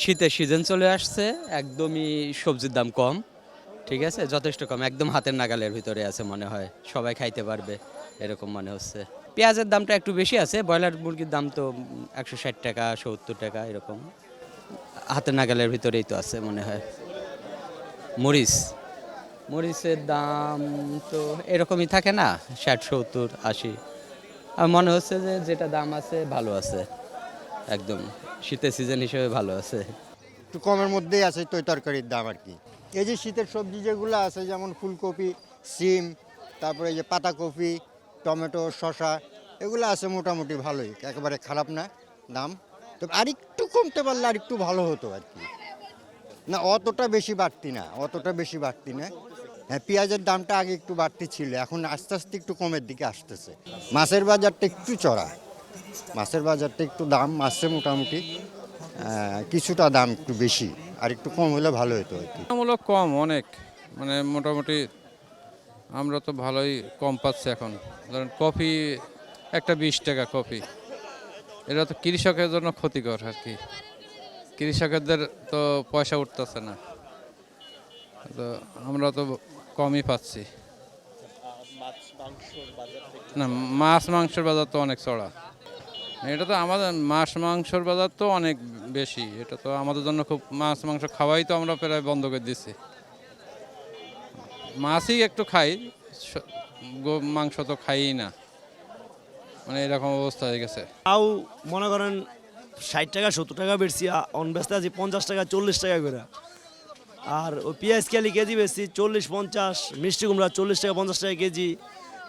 শীতের সিজন চলে আসছে, একদমই সবজির দাম কম। ঠিক আছে, যথেষ্ট কম, একদম হাতের নাগালের ভিতরে আছে মনে হয়, সবাই খাইতে পারবে এরকম মনে হচ্ছে। পেঁয়াজের দামটা একটু বেশি আছে, ব্রয়লার মুরগির দাম তো 160 টাকা 70 টাকা এরকম, হাতের নাগালের ভিতরেই তো আছে মনে হয়। মরিচ, মরিচের দাম তো এরকমই থাকে না, 60 70 80। আমার মনে হচ্ছে যে যেটা দাম আছে ভালো আছে, একদম শীতের সিজন হিসেবে ভালো আছে। একটু কমের মধ্যেই আছে তরকারির দাম আর কি। এই যে শীতের সবজি যেগুলো আছে যেমন ফুলকপি, সিম, তারপরে এই যে পাতাকপি, টমেটো, শসা, এগুলো আছে মোটামুটি ভালোই, একেবারে খারাপ না দাম। তো আরেকটু কমতে পারলে আরেকটু ভালো হতো আর কি। না অতটা বেশি বাড়তি না, অতটা বেশি বাড়তি না। হ্যাঁ, পেঁয়াজের দামটা আগে একটু বাড়তি ছিল, এখন আস্তে আস্তে একটু কমের দিকে আসতেছে। মাছের বাজারটা একটু চড়া, মাছের বাজারটা একটু দাম মাছে মোটামুটি কিছুটা দাম একটু বেশি, আর একটু কম হলে ভালো হতো আর কি। তুলনামূলক কম অনেক, মানে মোটামুটি আমরা তো ভালোই কম পাচ্ছি এখন। ধরেন কফি একটা 20 টাকা কফি, এটা তো কৃষকের জন্য ক্ষতিকর আর কি। কৃষকদের তো পয়সা উঠতেছে না, তো আমরা তো কমই পাচ্ছি। না, মাছ মাংসের বাজার তো অনেক চড়া। এটা তো আমাদের মাছ মাংসর বাজার তো অনেক বেশি, এটা তো আমাদের জন্য খুব, মাছ মাংস খাওয়াই তো আমরা প্রায় বন্ধ করে দিচ্ছি। মাছই একটু খাই, মাংস তো খাই না, মানে এরকম অবস্থা হয়ে গেছে। তাও মনে করেন 60 টাকা 70 টাকা বেশি, অনবেস্তে আছি 50 টাকা 40 টাকা করে। আর ওই পেঁয়াজ কেলি কেজি বেশি 40 50, মিষ্টি কুমড়া 40 টাকা 50 টাকা কেজি,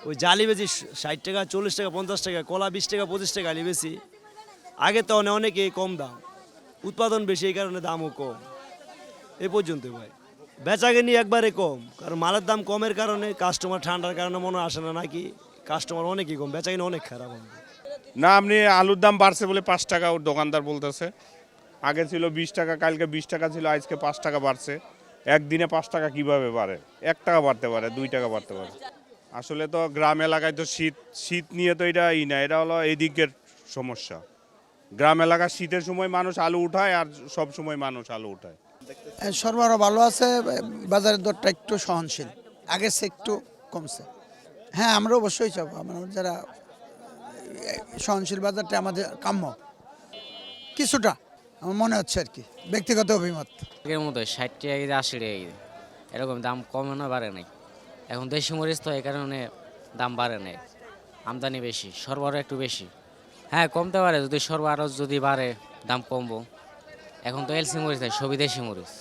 ওই জালি বেশি 60 টাকা 40 টাকা 50 টাকা, কলা 20 টাকা 25 টাকা আলি বেশি। আগে তো অনেকেই কম দাম, উৎপাদন বেশি, এই কারণে দামও কম। এই পর্যন্ত ভাই বেচাকেনি একবারে কম, কারণ মালের দাম কমের কারণে কাস্টমার ঠান্ডার কারণে মনে আসে না নাকি, কাস্টমার অনেকই কম, বেচাকেনি অনেক খারাপ। না, আপনি আলুর দাম বাড়ছে বলে 5 টাকা ওর দোকানদার বলতেছে। আগে ছিল 20 টাকা, কালকে 20 টাকা ছিল, আজকে 5 টাকা বাড়ছে। একদিনে 5 টাকা কিভাবে বাড়ে? 1 টাকা বাড়তে পারে, 2 টাকা বাড়তে পারে। আসলে তো গ্রাম এলাকায় তো শীত শীত নিয়ে তো এটা না, এটা হলো এদিকের সমস্যা। গ্রাম এলাকার শীতের সময় মানুষ আলু উঠায়, আর সব সময় মানুষ আলু উঠায়। সরবরাহ ভালো আছে, বাজারের দরটা একটু সহনশীল, আগের চেয়ে একটু কমছে। হ্যাঁ, আমরা অবশ্যই চাবো, আমরা যারা সহনশীল বাজারটা আমাদের কাম্য কিছুটা, আমার মনে হচ্ছে আর কি, ব্যক্তিগত অভিমত। আগের মতো 60 টাকা কেজি 80 টাকা কেজি এরকম দাম কমে না বাড়ে নাই। এখন দেশি মরিচ তো এই কারণে দাম বাড়ে নাই, আমদানি বেশি, সরবরাহ একটু বেশি। হ্যাঁ, কমতে পারে, যদি সরবরাহ যদি বাড়ে দাম কমবো। এখন তো এলসি মরিচ নাই, সবই দেশি মরিচ।